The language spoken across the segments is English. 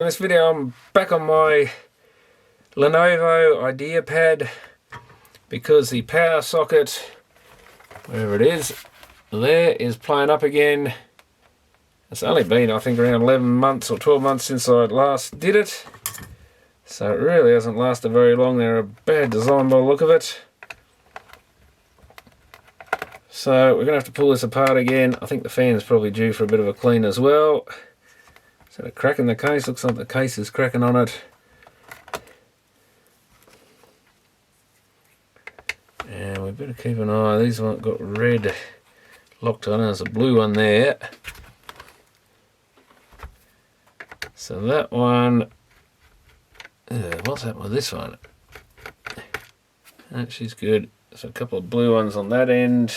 In this video I'm back on my Lenovo IdeaPad because the power socket, wherever it is, there is playing up again. It's only been I think around 11 months or 12 months since I last did it, so it really hasn't lasted very long. They're a bad design by the look of it. So we're going to have to pull this apart again. I think the fan's probably due for a bit of a clean as well. So a crack in the case, looks like the case is cracking on it. And we better keep an eye. These ones got red locked on, there's a blue one there. So that one, what's happened with this one? She's good. So a couple of blue ones on that end,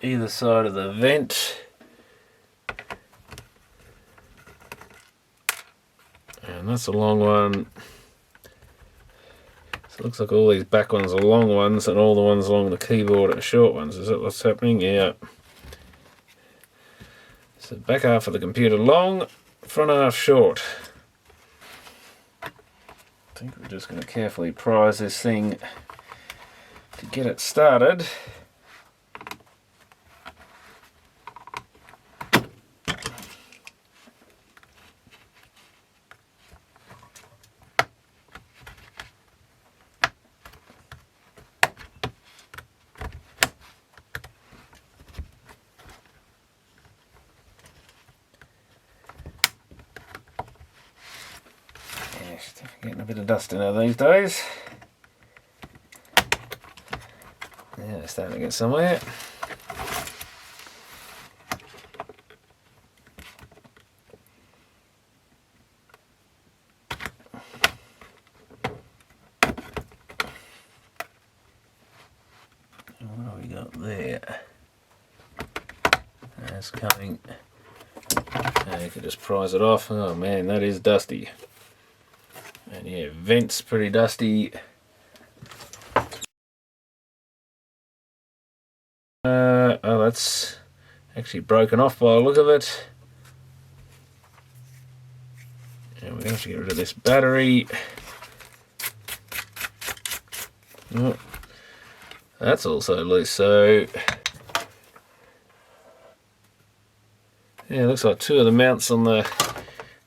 either side of the vent. And that's a long one. So it looks like all these back ones are long ones and all the ones along the keyboard are short ones. Is that what's happening? Yeah. So back half of the computer long, front half short. I think we're just going to carefully prise this thing to get it started. Getting a bit of dust in there these days. Yeah, it's starting to get somewhere. And what have we got there? That's coming. Now you can just prise it off. Oh man, that is dusty. And yeah, vent's pretty dusty. Oh, that's actually broken off by the look of it. And we have to get rid of this battery. Oh, that's also loose, so yeah, looks like two of the mounts on the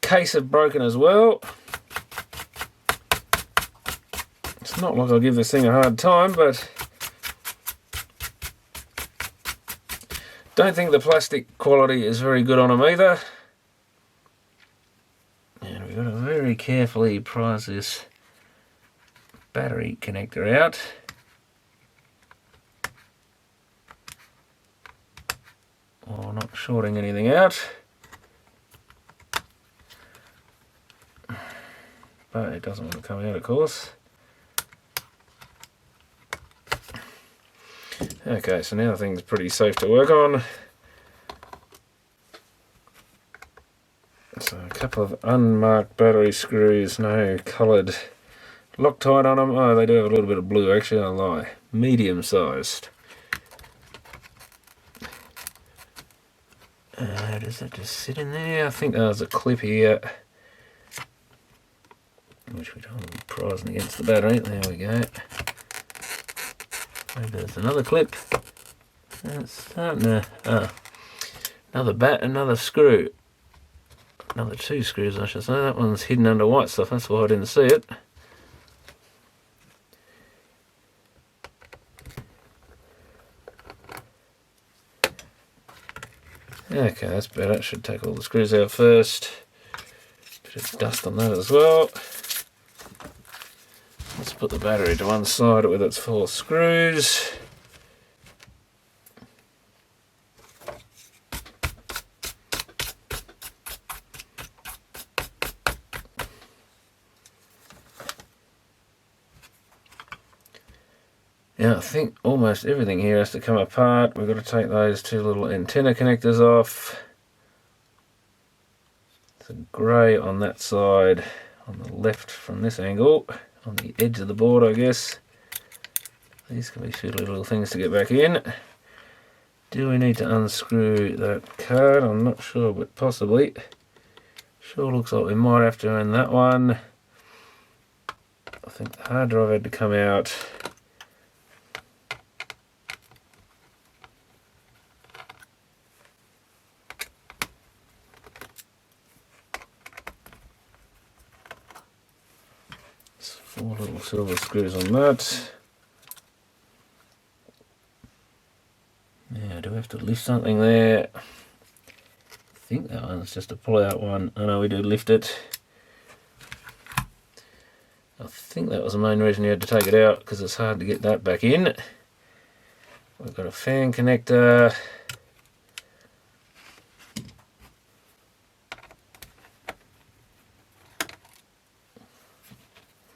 case have broken as well. It's not like I'll give this thing a hard time, but don't think the plastic quality is very good on them either. And we've got to very carefully prise this battery connector out. While not shorting anything out. But it doesn't want to come out, of course. Okay, so now the thing's pretty safe to work on. So a couple of unmarked battery screws, no coloured Loctite on them. Oh, they do have a little bit of blue, actually, I lie. Medium sized. Does that just sit in there? I think there's a clip here, which we don't want to be prising against the battery. There we go. Maybe there's another clip. That's starting to, another screw. Another two screws, I should say. That one's hidden under white stuff, that's why I didn't see it. Okay, that's better. Should take all the screws out first. Bit of dust on that as well. Let's put the battery to one side with its 4 screws. Now I think almost everything here has to come apart. We've got to take those 2 little antenna connectors off. It's a grey on that side, on the left from this angle. On the edge of the board, I guess. These can be fiddly little things to get back in. Do we need to unscrew that card? I'm not sure, but possibly. Sure looks like we might have to end that one. I think the hard drive had to come out. There's 4 little silver screws on that. Now, do we have to lift something there? I think that one's just a pull-out one. Oh no, we do lift it. I think that was the main reason you had to take it out, because it's hard to get that back in. We've got a fan connector.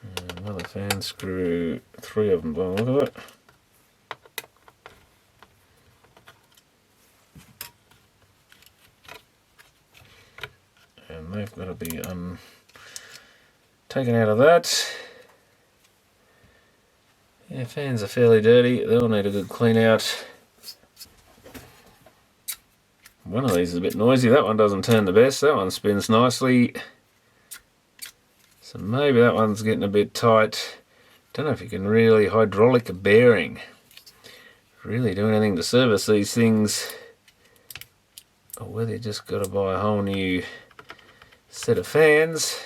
And another fan screw, 3 of them by the look of it. And they've got to be taken out of that. Yeah, fans are fairly dirty. They'll need a good clean out. One of these is a bit noisy. That one doesn't turn the best. That one spins nicely. So maybe that one's getting a bit tight. Don't know if you can really hydraulic a bearing. Really do anything to service these things. Or whether you just got to buy a whole new set of fans.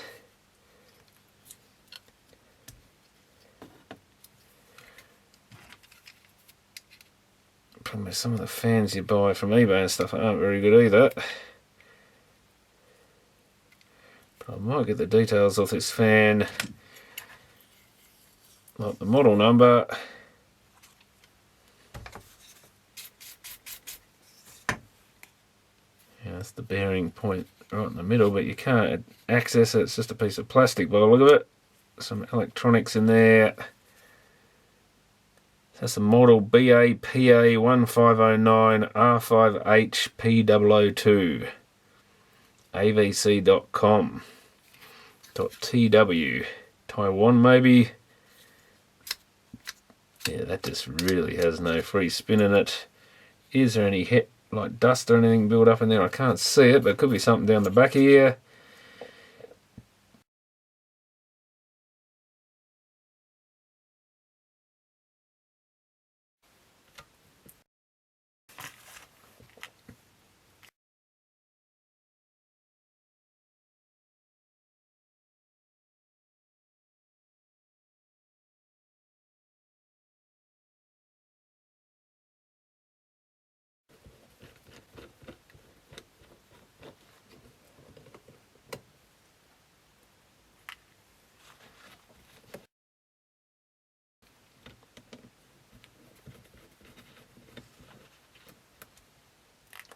Probably some of the fans you buy from eBay and stuff aren't very good either. But I might get the details of this fan, like the model number. Yeah, that's the bearing point right in the middle, but you can't access it. It's just a piece of plastic by the look of it. Some electronics in there. That's the model BAPA 1509 R5HP002 avc.com .tw Taiwan maybe. Yeah, that just really has no free spin in it. Is there any like dust or anything built up in there? I can't see it, but it could be something down the back of here.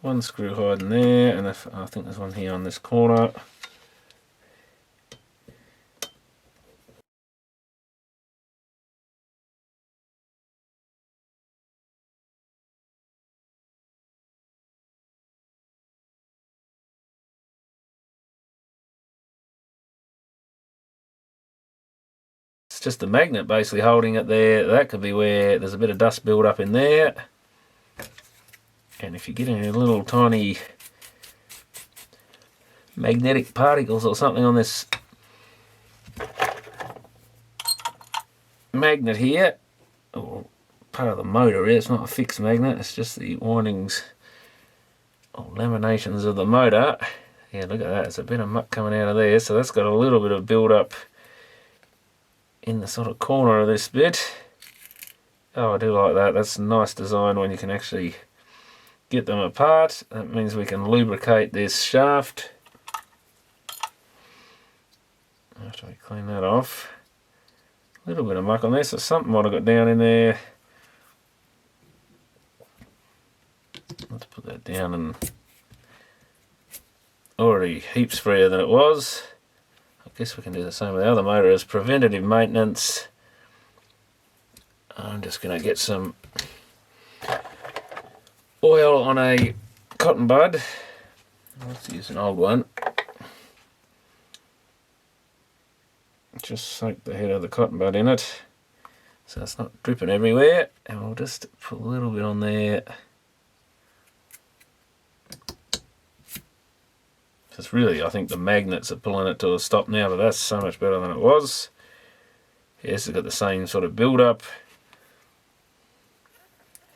One screw hiding there, and I think there's one here on this corner. It's just the magnet basically holding it there. That could be where there's a bit of dust build up in there. And if you get any little tiny magnetic particles or something on this magnet here, or part of the motor here, it's not a fixed magnet, it's just the windings or laminations of the motor. Yeah, look at that, there's a bit of muck coming out of there, so that's got a little bit of build up in the sort of corner of this bit. Oh, I do like that. That's a nice design when you can actually get them apart. That means we can lubricate this shaft. After we clean that off. A little bit of muck on there, so something might have got down in there. Let's put that down, and already heaps freer than it was. I guess we can do the same with the other motor as preventative maintenance. I'm just going to get some oil on a cotton bud. Let's use an old one. Just soak the head of the cotton bud in it so it's not dripping everywhere, and we'll just put a little bit on there. So It's really, I think the magnets are pulling it to a stop now, but that's so much better than it was. Yes, it's got the same sort of build up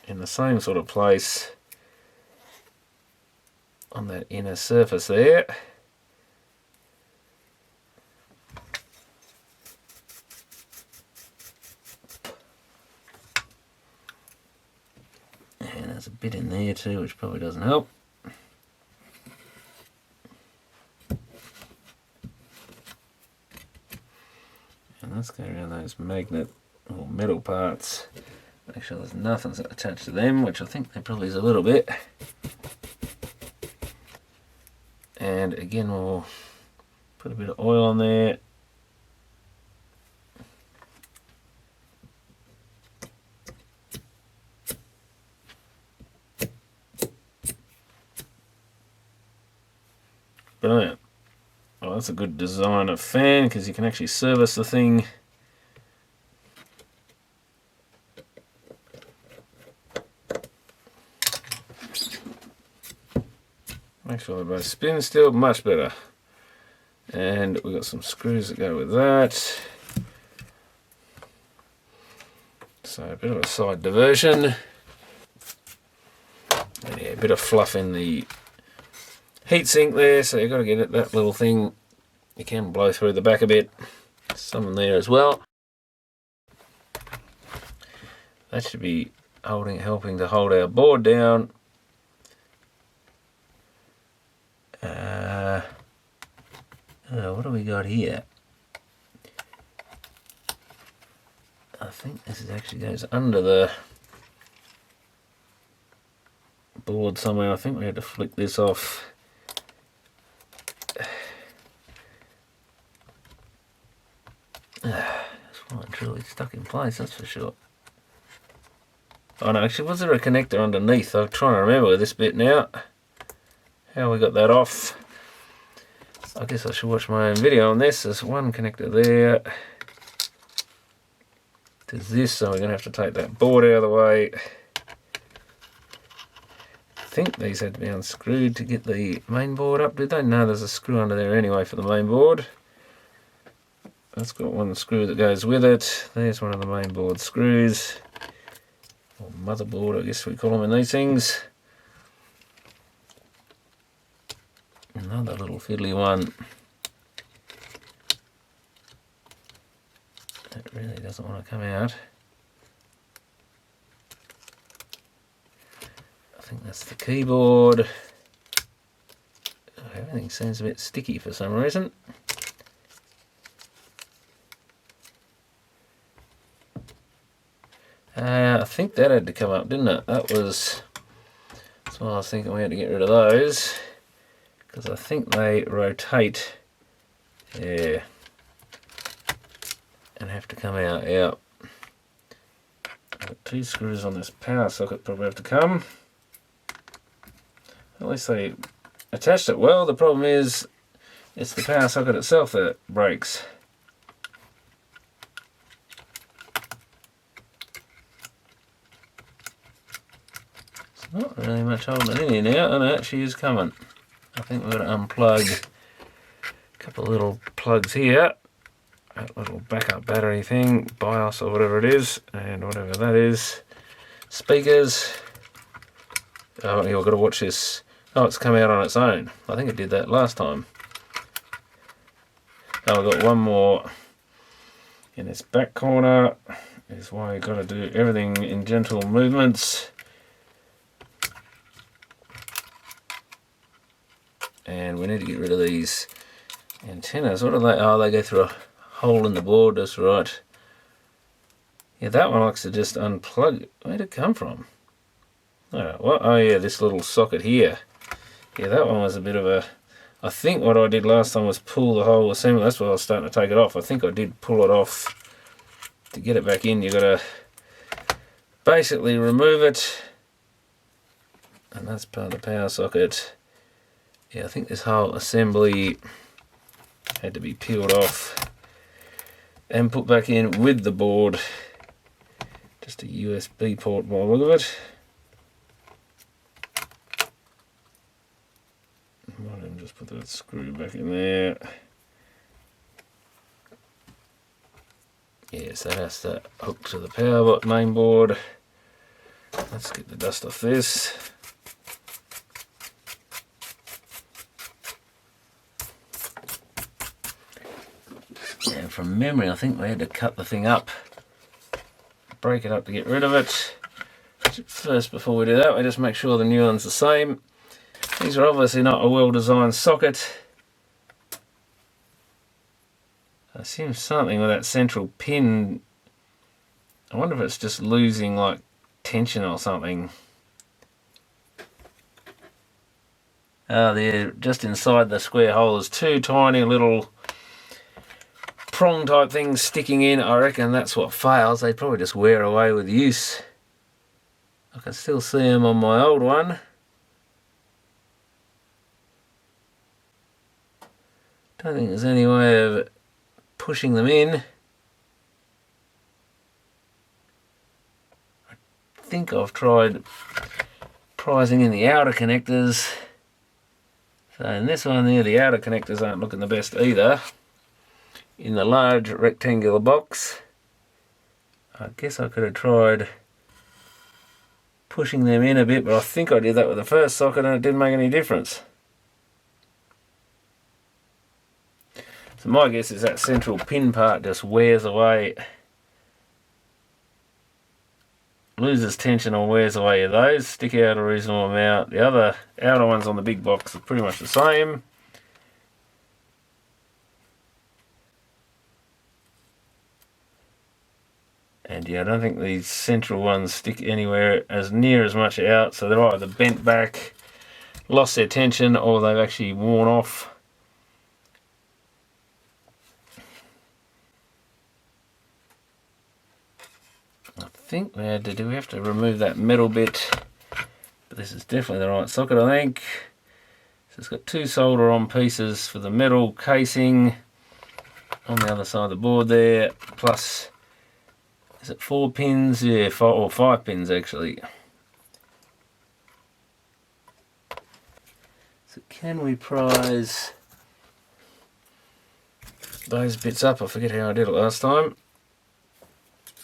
in the same sort of place on that inner surface there. And there's a bit in there too, which probably doesn't help. And let's go around those magnet or metal parts. Make sure there's nothing attached to them, which I think there probably is a little bit. And again, we'll put a bit of oil on there. Brilliant. Well, that's a good design of fan because you can actually service the thing. Make sure they both spin still, much better. And we've got some screws that go with that. So a bit of a side diversion. And yeah, a bit of fluff in the heatsink there, so you've got to get it, that little thing. You can blow through the back a bit. Some in there as well. That should be helping to hold our board down. What do we got here? I think this actually goes under the board somewhere. I think we had to flick this off. This one truly stuck in place, that's for sure. Oh no, actually, was there a connector underneath? I'm trying to remember this bit now. How we got that off. I guess I should watch my own video on this. There's one connector there to this, so we're going to have to take that board out of the way. I think these had to be unscrewed to get the main board up, did they? No, there's a screw under there anyway for the main board. That's got one screw that goes with it. There's one of the main board screws. Or motherboard, I guess we call them in these things. Another little fiddly one. That really doesn't want to come out. I think that's the keyboard. Everything seems a bit sticky for some reason. I think that had to come up, didn't it? That's why I was thinking we had to get rid of those. Because I think they rotate, yeah, and have to come out. Yeah. I've got two screws on this power socket, probably have to come. At least they attached it well. The problem is, it's the power socket itself that breaks. It's not really much holding it in here now, and it actually is coming. I think we're going to unplug a couple of little plugs here, that little backup battery thing, BIOS or whatever it is, and whatever that is, speakers. Oh, yeah, we've got to watch this. Oh, it's come out on its own. I think it did that last time. Oh, we've got one more in this back corner. Is why you've got to do everything in gentle movements. And we need to get rid of these antennas. What are they? Oh, they go through a hole in the board, that's right. Yeah, that one likes to just unplug. Where'd it come from? Oh yeah, this little socket here. Yeah, that one was a bit of a... I think what I did last time was pull the whole assembly. That's why I was starting to take it off. I think I did pull it off. To get it back in, you've got to basically remove it. And that's part of the power socket. Yeah, I think this whole assembly had to be peeled off and put back in with the board. Just a USB port by the look of it. Might have just put that screw back in there. Yes, that has to hook to the power main board. Let's get the dust off this. And from memory, I think we had to cut the thing up, break it up to get rid of it. First, before we do that, we just make sure the new one's the same. These are obviously not a well-designed socket. I seem something with that central pin. I wonder if it's just losing like tension or something. There, just inside the square hole, there's two tiny little prong type things sticking in. I reckon that's what fails. They probably just wear away with use. I can still see them on my old one. Don't think there's any way of pushing them in. I think I've tried prising in the outer connectors. So in this one there, the outer connectors aren't looking the best either. In the large rectangular box, I guess I could have tried pushing them in a bit, but I think I did that with the first socket and it didn't make any difference. So my guess is that central pin part just wears away, loses tension or wears away. Those stick out a reasonable amount. The other outer ones on the big box are pretty much the same. And yeah, I don't think these central ones stick anywhere as near as much out, so they're either bent back, lost their tension, or they've actually worn off. I think we had to do, we have to remove that metal bit, but this is definitely the right socket, I think. So it's got two solder on pieces for the metal casing on the other side of the board there, plus, is it 4 pins? Yeah, 5 pins actually. So can we prise those bits up? I forget how I did it last time.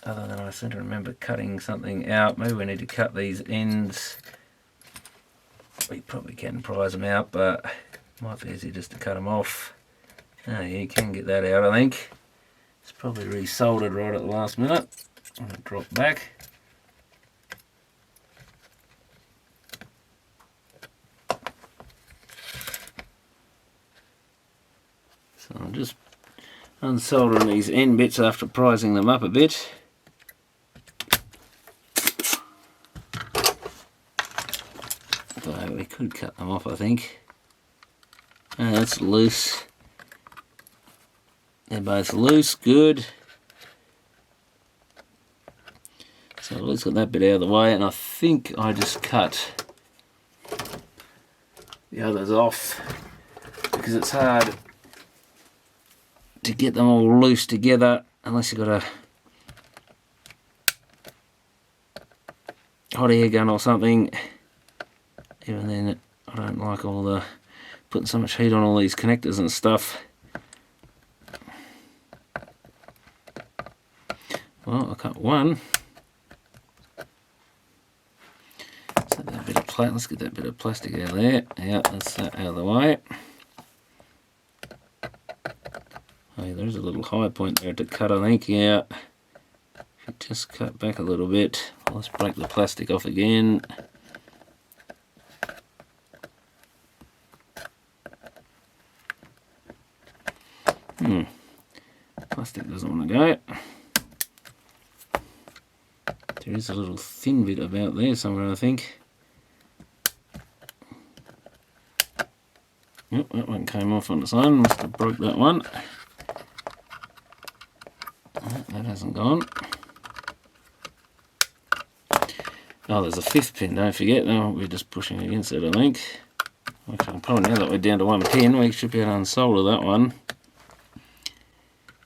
Other than I seem to remember cutting something out. Maybe we need to cut these ends. We probably can prise them out, but it might be easy just to cut them off. Oh yeah, you can get that out, I think. It's probably resoldered right at the last minute. I'm going to drop back. So I'm just unsoldering these end bits after prising them up a bit. Though we could cut them off, I think. That's loose. They're both loose, good. So let's get that bit out of the way, and I think I just cut the others off because it's hard to get them all loose together unless you've got a hot air gun or something. Even then, I don't like all the putting so much heat on all these connectors and stuff. Well, I cut one. So that bit of let's get that bit of plastic out of there. Yeah, that's that out of the way. Oh, yeah, there's a little high point there to cut, I think. Yeah. If you just cut back a little bit, let's break the plastic off again. Plastic doesn't want to go. There is a little thin bit about there somewhere, I think. Yep, that one came off on its own. Must have broke that one. That hasn't gone. Oh, there's a 5th pin, don't forget. No, we're just pushing against it, I think. Actually, probably now that we're down to 1 pin, we should be able to unsolder that one.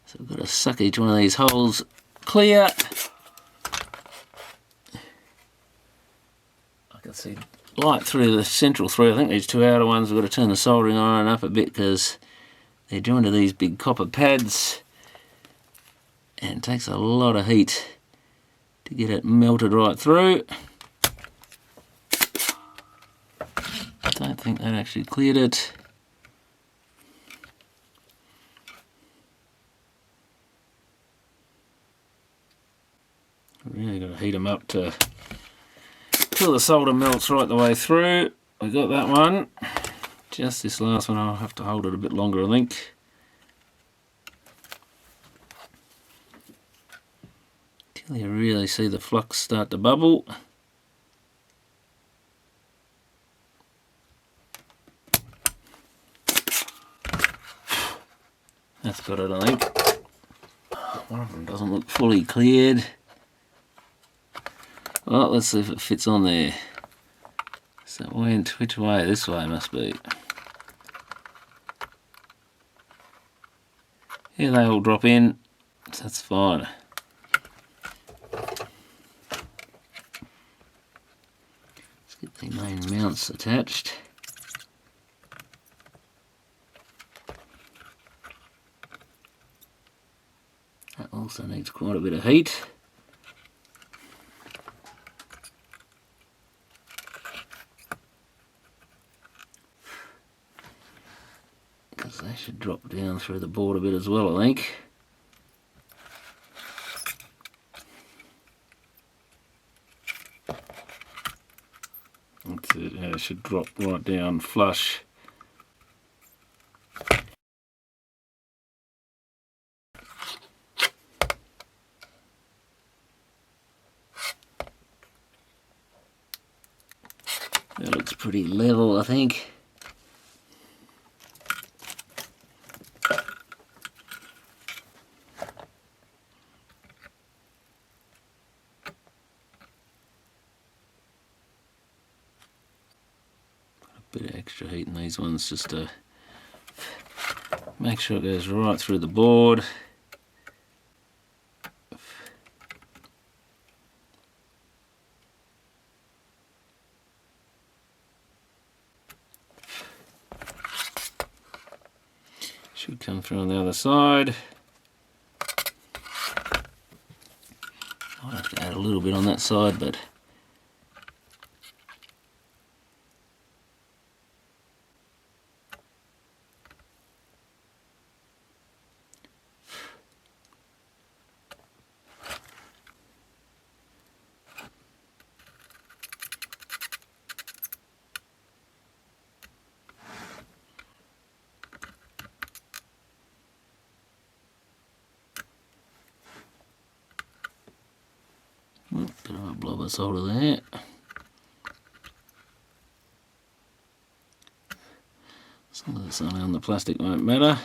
So we've got to suck each one of these holes clear. I can see light through the central thread. I think these two outer ones, we've got to turn the soldering iron up a bit because they're joined to these big copper pads and it takes a lot of heat to get it melted right through. I don't think that actually cleared it. Really got to heat them up till the solder melts right the way through. We got that one. Just this last one, I'll have to hold it a bit longer, I think. Till you really see the flux start to bubble. That's got it, I think. One of them doesn't look fully cleared. Well, let's see if it fits on there. So it went which way? This way must be. Yeah, they all drop in, so that's fine. Let's get the main mounts attached. That also needs quite a bit of heat. Because they should drop down through the board a bit as well, I think. That's it, yeah, it should drop right down flush. That looks pretty level, I think. A bit of extra heat in these ones just to make sure it goes right through the board. Should come through on the other side. I'll have to add a little bit on that side, but bit of a blob of solder there. Some of this on the plastic won't matter.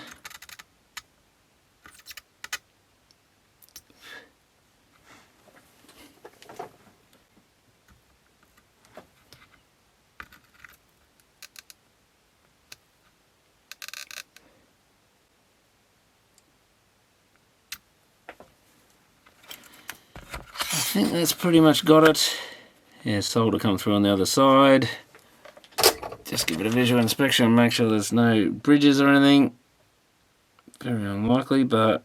I think that's pretty much got it. Yeah, solder come through on the other side. Just give it a visual inspection and make sure there's no bridges or anything. Very unlikely, but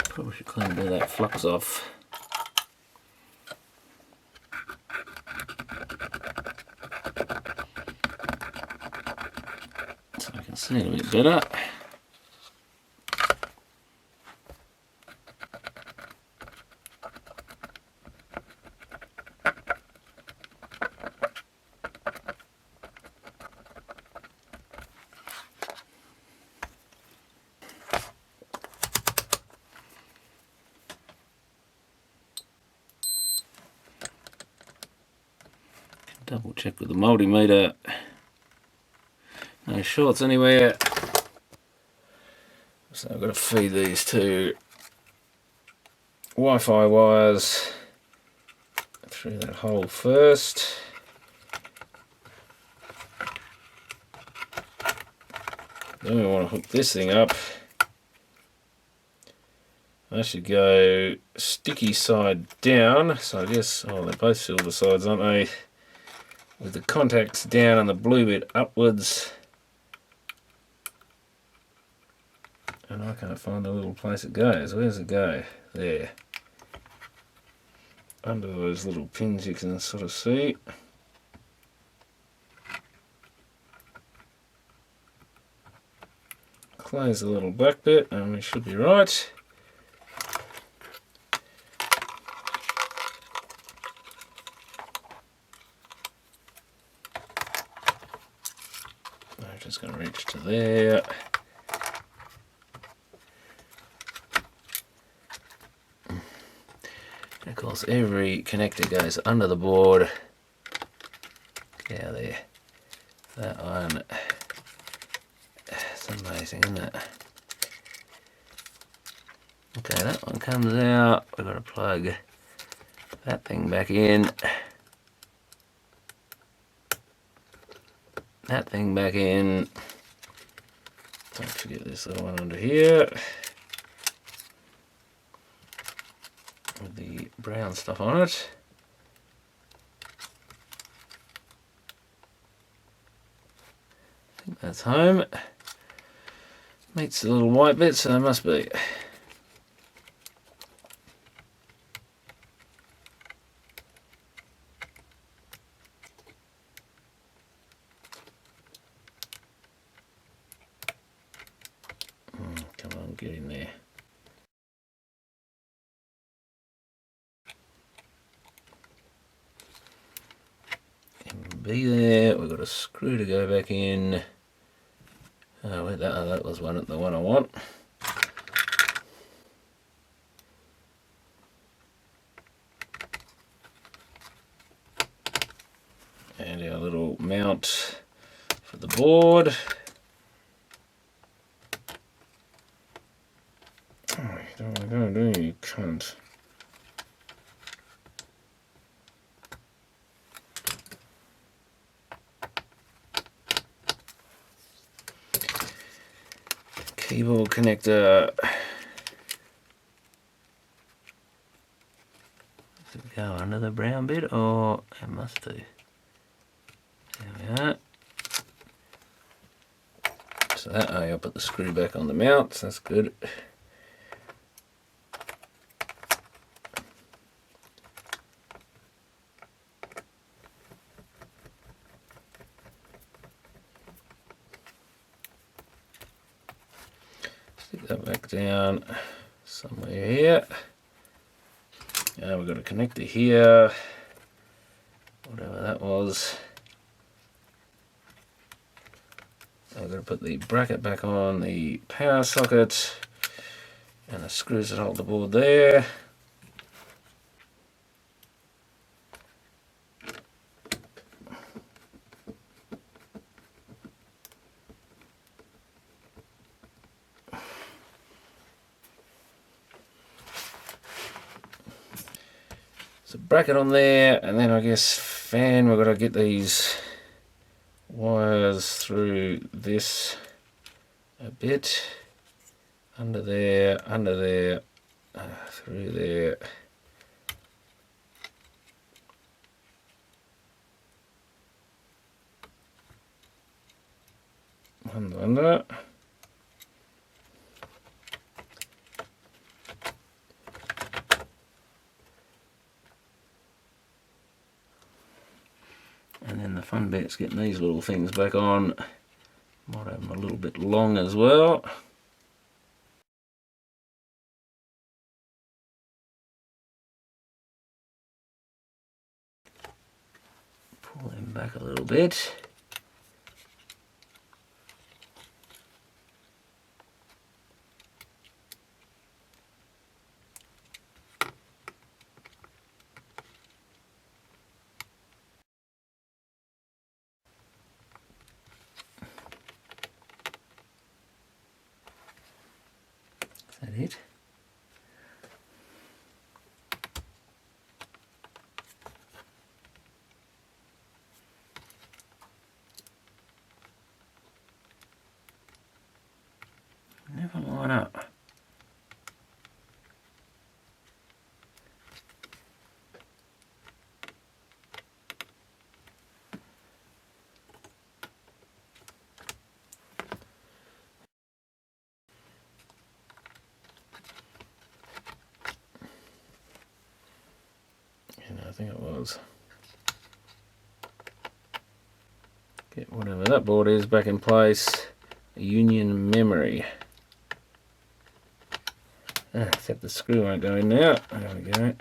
probably should clean a bit of that flux off. So I can see it a bit better. Double check with the multimeter. No shorts anywhere. So I've got to feed these two Wi-Fi wires through that hole first. Then we want to hook this thing up They should go sticky side down, so I guess, oh, they're both silver sides, aren't they? With the contacts down and the blue bit upwards. And I can't find the little place it goes. Where's it go? There. Under those little pins you can sort of see. Close the little black bit and we should be right. I'm just going to reach to there. And of course every connector goes under the board. Yeah, there. That one. It's amazing, isn't it? Okay, that one comes out. We've got to plug that thing back in. That thing back in. Don't forget this little one under here. With the brown stuff on it. I think that's home. Meets the little white bit, so there must be. Come on, get in there. Be there. We've got a screw to go back in. Oh, that was the one I want. And our little mount for the board. Oh, you don't want to go, do you, cunt? Keyboard connector. Does it go under the brown bit, or it must do? There we are. So that way I'll put the screw back on the mount, so that's good. Stick that back down somewhere here. Now we've got a connector here, whatever that was. I've got to put the bracket back on the power socket and the screws that hold the board there. So bracket on there, and then I guess fan, we've got to get these wires through this a bit, under there, through there. Under. And then the fun bit's getting these little things back on. Might have them a little bit long as well. Pull them back a little bit. Is that it? Never line up. think it was. Get whatever that board is back in place. Union memory. Except the screw won't go in now. There we go.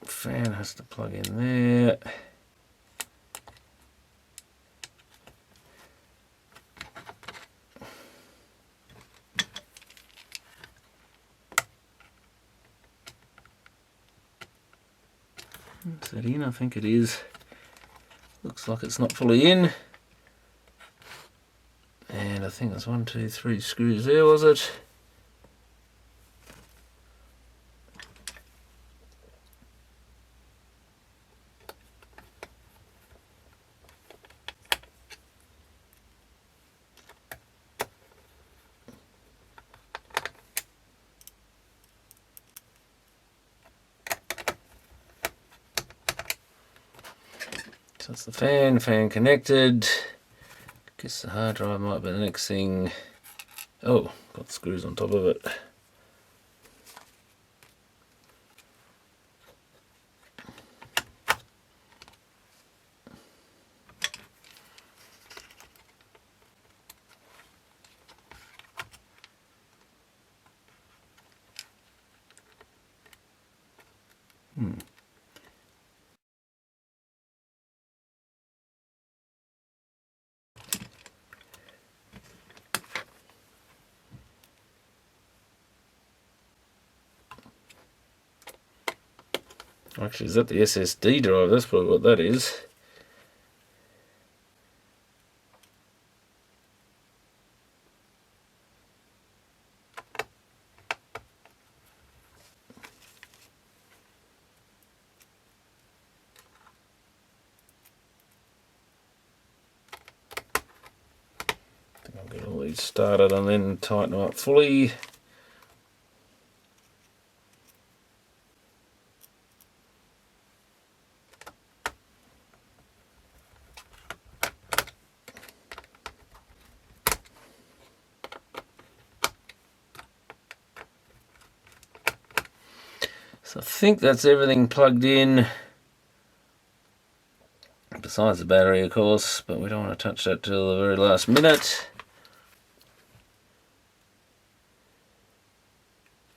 Fan has to plug in there. Is that in? I think it is. Looks like it's not fully in. And I think there's 1, 2, 3 screws there, was it? So that's the fan connected. Guess the hard drive might be the next thing. Oh, got screws on top of it. Actually, is that the SSD drive? That's probably what that is. I think I'll get all these started and then tighten them up fully. So I think that's everything plugged in, besides the battery of course, but we don't want to touch that till the very last minute.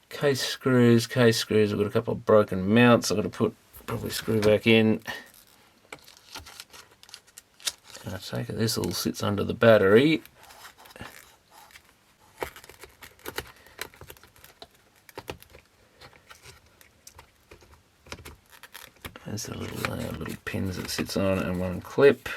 Case screws, I've got a couple of broken mounts I've got to probably screw back in. And I take it this all sits under the battery. There's the little pins it sits on and one clip.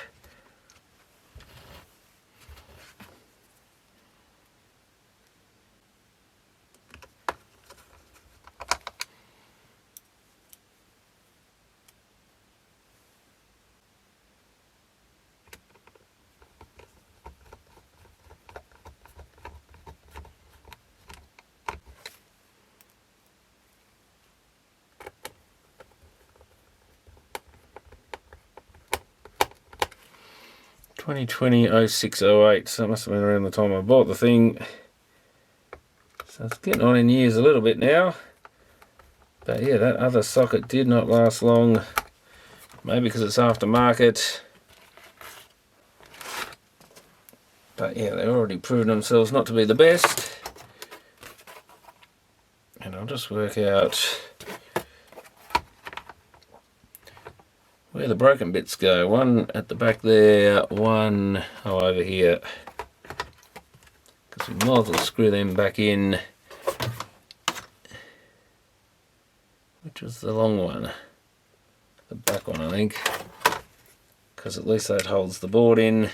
(2020-06-08), so that must have been around the time I bought the thing. So it's getting on in years a little bit now. But yeah, that other socket did not last long. Maybe because it's aftermarket. But yeah, they've already proven themselves not to be the best. And I'll just work out where the broken bits go. One at the back there, one over here. Because we might as well screw them back in. Which was the long one? The back one, I think. Because at least that holds the board in.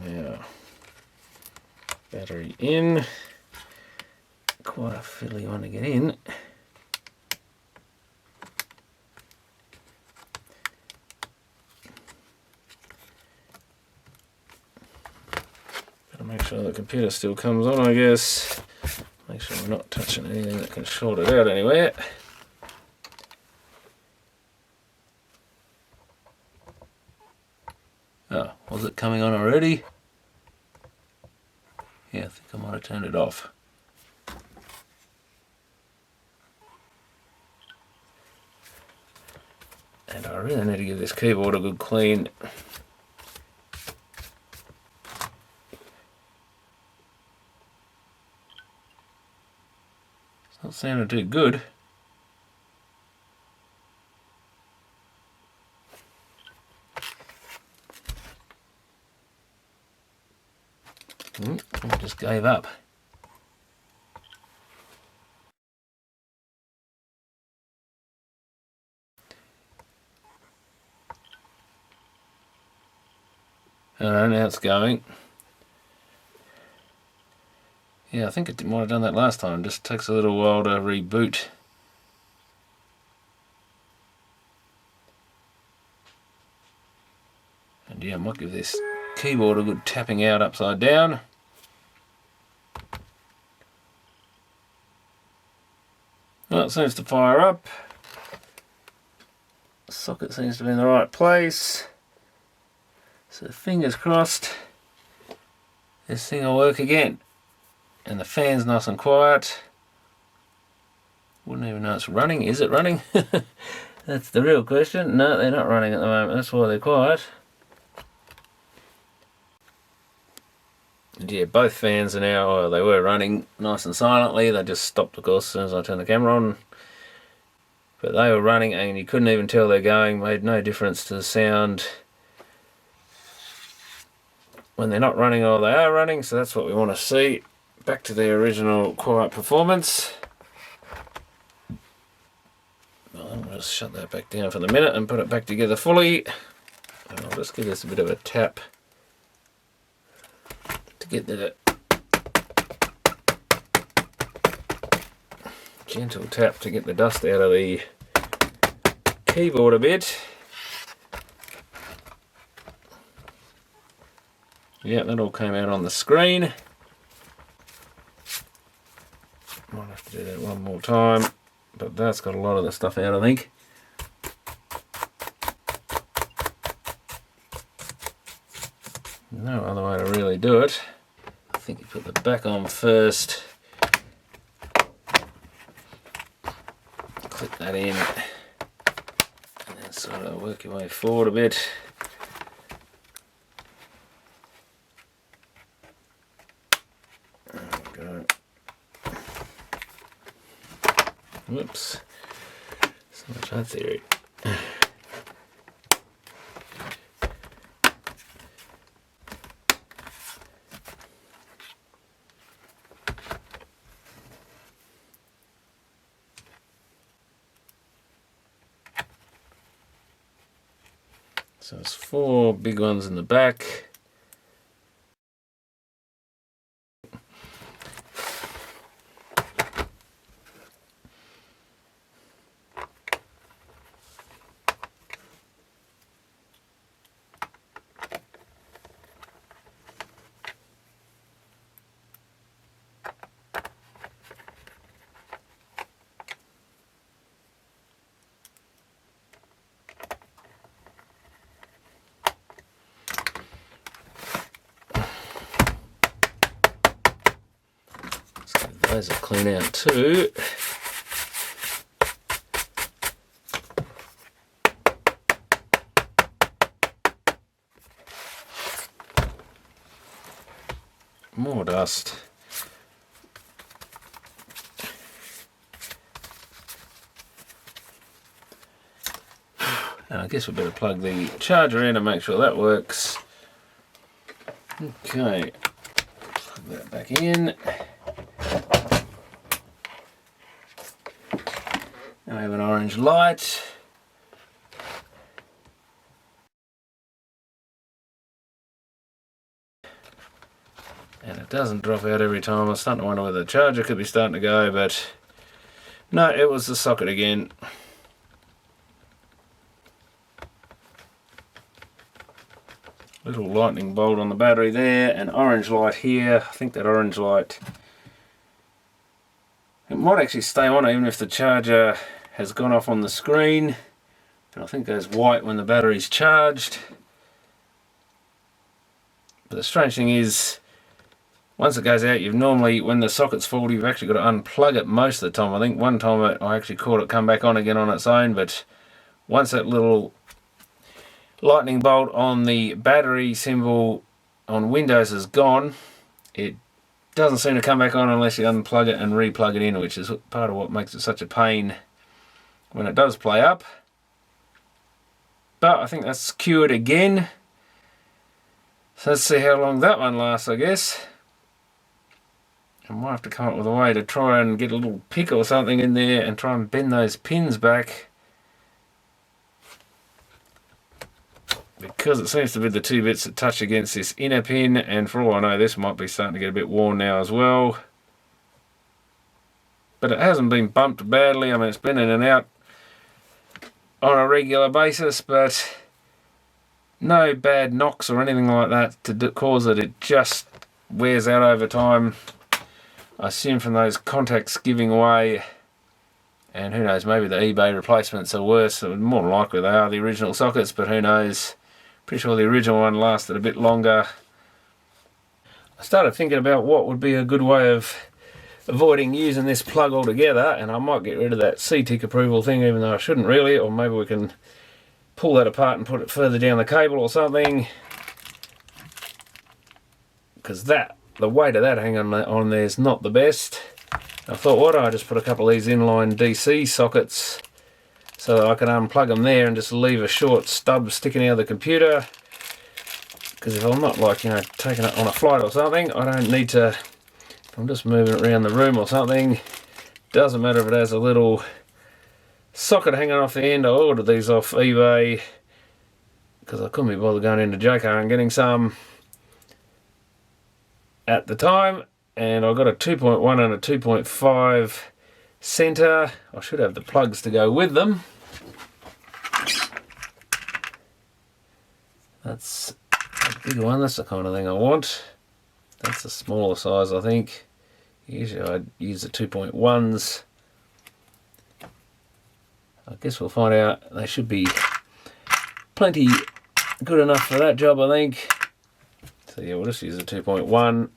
Now, battery in. Quite a fiddly one to get in. Gotta make sure the computer still comes on, I guess. Make sure we're not touching anything that can short it out anywhere. Oh, was it coming on already? Yeah, I think I might have turned it off. And I really need to give this keyboard a good clean. It's not sounding too good. I just gave up. Oh, now it's going. Yeah, I think it might have done that last time. Just takes a little while to reboot. And yeah, I might give this keyboard a good tapping out upside down. Well, it seems to fire up. The socket seems to be in the right place. So fingers crossed this thing will work again. And the fan's nice and quiet. Wouldn't even know it's running. Is it running? That's the real question. No, they're not running at the moment. That's why they're quiet. And yeah, both fans are now, they were running nice and silently. They just stopped, of course, as soon as I turned the camera on. But they were running and you couldn't even tell they're going. Made no difference to the sound when they're not running or they are running. So that's what we want to see. Back to their original quiet performance. Well, I'm going to shut that back down for the minute and put it back together fully. And I'll just give this a bit of a tap to get the gentle tap to get the dust out of the keyboard a bit. Yeah, that all came out on the screen. Might have to do that one more time, but that's got a lot of the stuff out, I think. No other way to really do it. I think you put the back on first. Click that in. And then sort of work your way forward a bit. There we go. Whoops. So much that theory. So it's 4 big ones in the back. Those will clean out too. More dust. And I guess we better plug the charger in and make sure that works. Okay, plug that back in. Now we have an orange light. And it doesn't drop out every time. I was starting to wonder whether the charger could be starting to go, but no, it was the socket again. little lightning bolt on the battery there, an orange light here. I think that orange light, it might actually stay on even if the charger has gone off on the screen. And I think it goes white when the battery's charged. But the strange thing is, once it goes out, you've normally, when the socket's full, you've actually got to unplug it most of the time. I think one time I actually caught it come back on again on its own, but once that little lightning bolt on the battery symbol on Windows is gone, it doesn't seem to come back on unless you unplug it and replug it in, which is part of what makes it such a pain when it does play up. But I think that's cured again. So let's see how long that one lasts, I guess. I might have to come up with a way to try and get a little pick or something in there and try and bend those pins back, because it seems to be the two bits that touch against this inner pin, and for all I know this might be starting to get a bit worn now as well. But it hasn't been bumped badly. I mean, it's been in and out on a regular basis, but no bad knocks or anything like that to cause it. It just wears out over time. I assume from those contacts giving way, and who knows, maybe the eBay replacements are worse. More than likely they are the original sockets, but who knows. Pretty sure the original one lasted a bit longer. I started thinking about what would be a good way of avoiding using this plug altogether, and I might get rid of that CTIC approval thing, even though I shouldn't really, or maybe we can pull that apart and put it further down the cable or something, because the weight of that hanging on there is not the best. I thought, why don't I just put a couple of these inline DC sockets so that I can unplug them there and just leave a short stub sticking out of the computer, because if I'm not, like, you know, taking it on a flight or something, I don't need to. I'm just moving it around the room or something. Doesn't matter if it has a little socket hanging off the end. I ordered these off eBay because I couldn't be bothered going into JCar and getting some at the time. And I got a 2.1 and a 2.5 center. I should have the plugs to go with them. That's a bigger one. That's the kind of thing I want. That's a smaller size, I think. Usually I'd use the 2.1s. I guess we'll find out. They should be plenty good enough for that job, I think. So yeah, we'll just use the 2.1.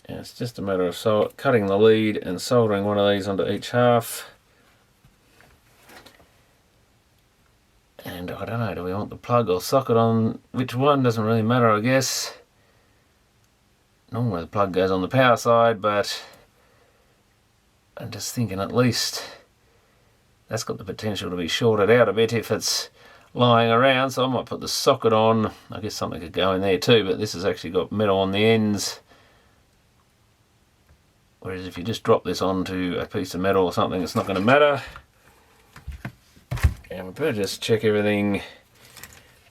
And it's just a matter of cutting the lead and soldering one of these onto each half. And I don't know, do we want the plug or socket on which one? Doesn't really matter, I guess. Normally the plug goes on the power side, but I'm just thinking at least that's got the potential to be shorted out a bit if it's lying around, so I might put the socket on. I guess something could go in there too, but this has actually got metal on the ends. Whereas if you just drop this onto a piece of metal or something, it's not going to matter. And we better just check everything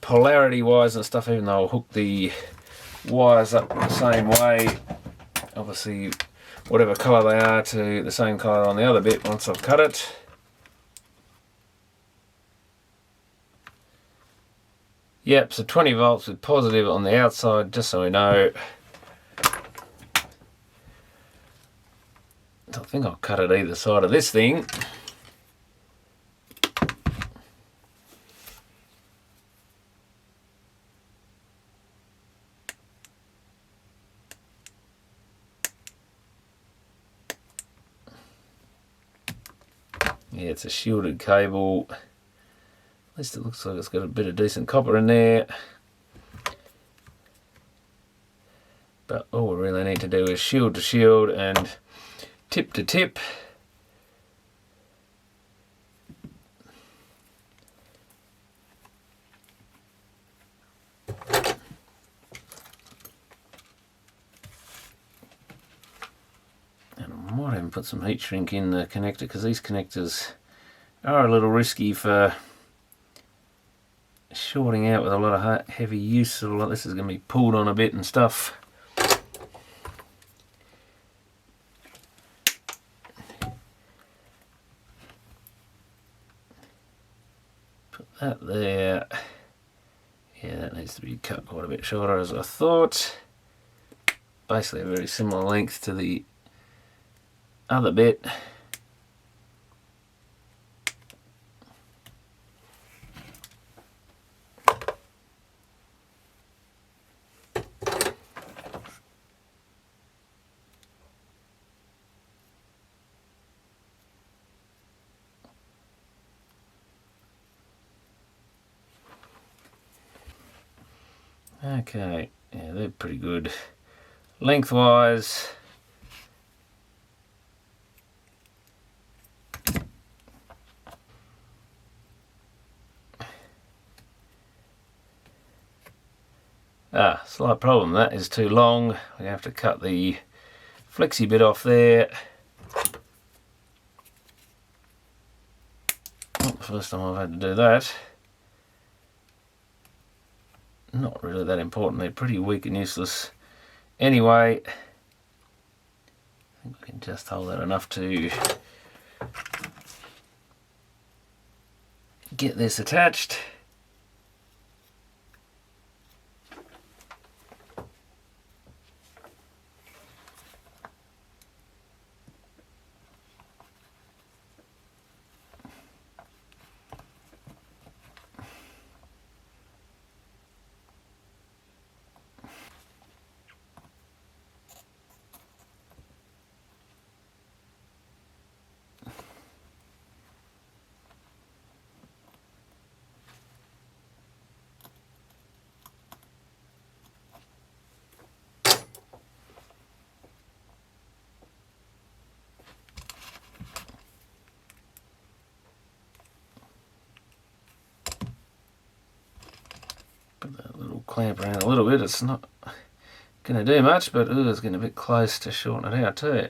polarity wise and stuff, even though I'll hook the wires up the same way. Obviously, whatever colour they are to the same colour on the other bit once I've cut it. Yep, so 20 volts with positive on the outside, just so we know. I think I'll cut it either side of this thing. Yeah, it's a shielded cable. At least it looks like it's got a bit of decent copper in there. But all we really need to do is shield to shield and tip to tip. And I might even put some heat shrink in the connector, because these connectors are a little risky for shorting out with a lot of heavy use. Sort of like this is going to be pulled on a bit and stuff. Put that there. Yeah, that needs to be cut quite a bit shorter as I thought. Basically a very similar length to the other bit. Okay, yeah, they're pretty good. Lengthwise, slight problem, that is too long. We have to cut the flexi bit off there. Not the first time I've had to do that. Not really that important, they're pretty weak and useless. Anyway, I think we can just hold that enough to get this attached. Put that little clamp around a little bit. It's not going to do much, but it's getting a bit close to shorten it out too.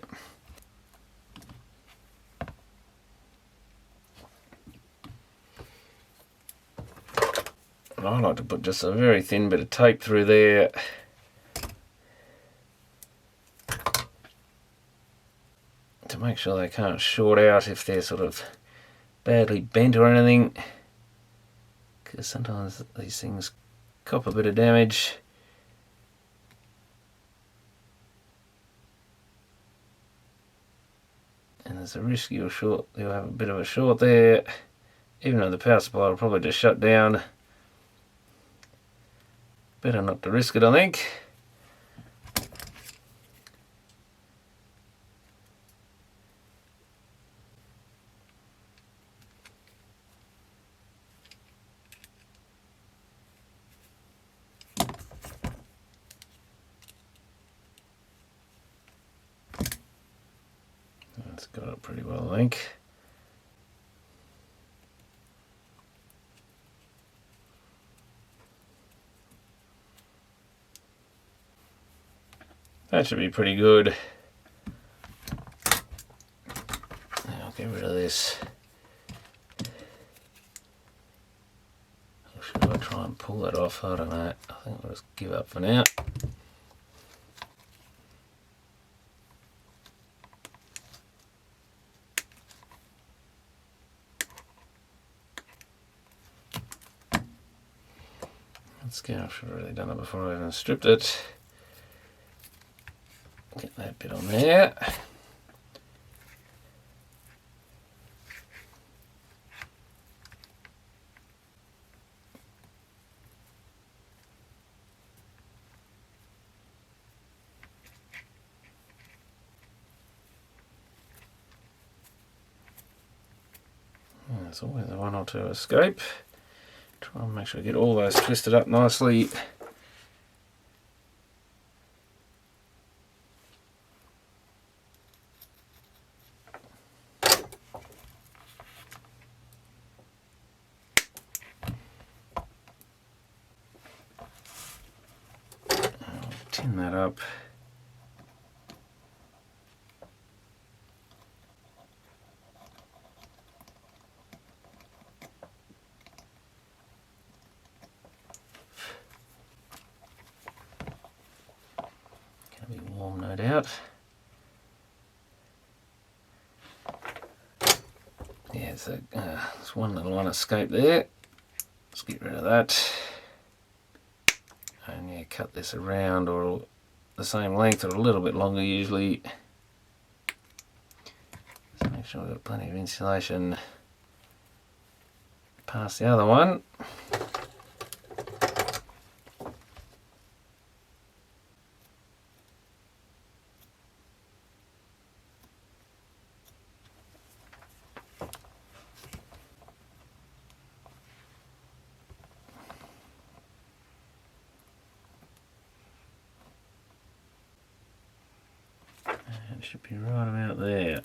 I like to put just a very thin bit of tape through there. To make sure they can't short out if they're sort of badly bent or anything. Because sometimes these things cop a bit of damage. And there's a risk you'll have a bit of a short there. Even though the power supply will probably just shut down. Better not to risk it, I think. That's got it pretty well, I think. That should be pretty good. I'll get rid of this. Or should I try and pull that off? I don't know. I think I'll just give up for now. Let's go. I should have really done it before I even stripped it. Get that bit on there. There's always one or two escape. Try and make sure I get all those twisted up nicely. Tin that up. Gonna be warm, no doubt. Yeah, there's one little one escape there. Let's get rid of that. cut this around or the same length or a little bit longer usually. So make sure we've got plenty of insulation past the other one. It should be right about there.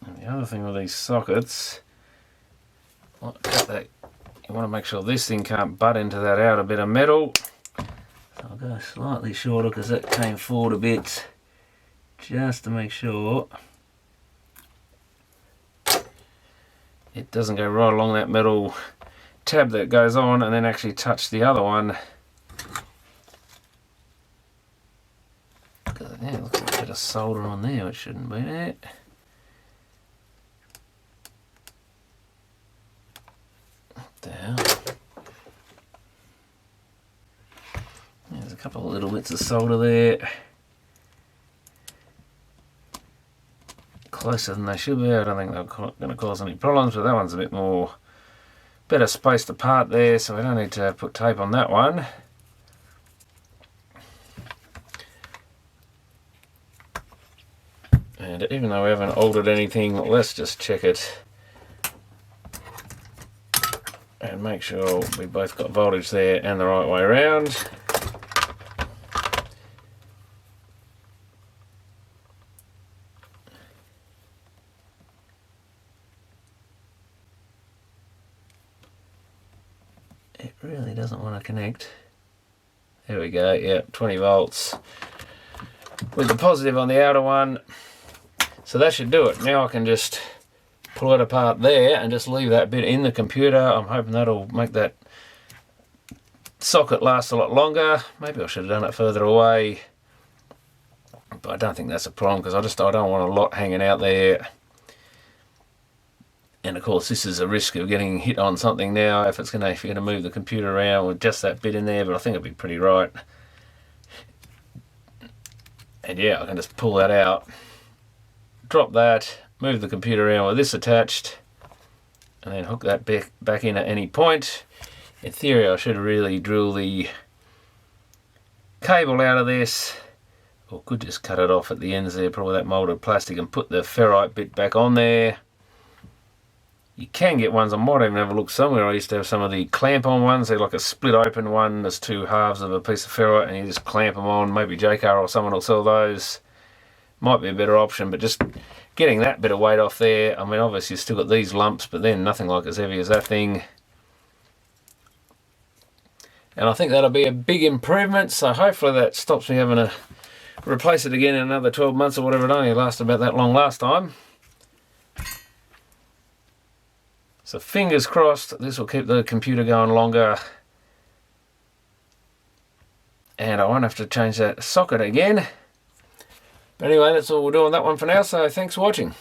And the other thing with these sockets, you want to make sure this thing can't butt into that outer bit of metal. So I'll go slightly shorter because that came forward a bit, just to make sure it doesn't go right along that metal tab that goes on and then actually touch the other one. Yeah, looks like a bit of solder on there, which shouldn't be there. Down. There's a couple of little bits of solder there. Closer than they should be. I don't think they're going to cause any problems, but that one's a bit more better spaced apart there, so we don't need to put tape on that one. And even though we haven't altered anything, let's just check it and make sure we both got voltage there and the right way around. It really doesn't want to connect. There we go, yeah, 20 volts with the positive on the outer one. So that should do it. Now I can just pull it apart there and just leave that bit in the computer. I'm hoping that'll make that socket last a lot longer. Maybe I should have done it further away, but I don't think that's a problem because I don't want a lot hanging out there. And of course this is a risk of getting hit on something now if you're going to move the computer around with just that bit in there, but I think it'll be pretty right. And yeah, I can just pull that out, drop that, move the computer around with this attached, and then hook that back in at any point. In theory I should really drill the cable out of this, or could just cut it off at the ends there, probably that moulded plastic, and put the ferrite bit back on there. You can get ones, I might even have a look somewhere, I used to have some of the clamp-on ones, they're like a split open one, there's two halves of a piece of ferrite and you just clamp them on. Maybe JCar or someone will sell those. Might be a better option, but just getting that bit of weight off there. I mean, obviously you've still got these lumps, but then nothing like as heavy as that thing. And I think that'll be a big improvement, so hopefully that stops me having to replace it again in another 12 months or whatever. It only lasted about that long last time. So fingers crossed this will keep the computer going longer and I won't have to change that socket again. But anyway, that's all we'll do on that one for now, so thanks for watching.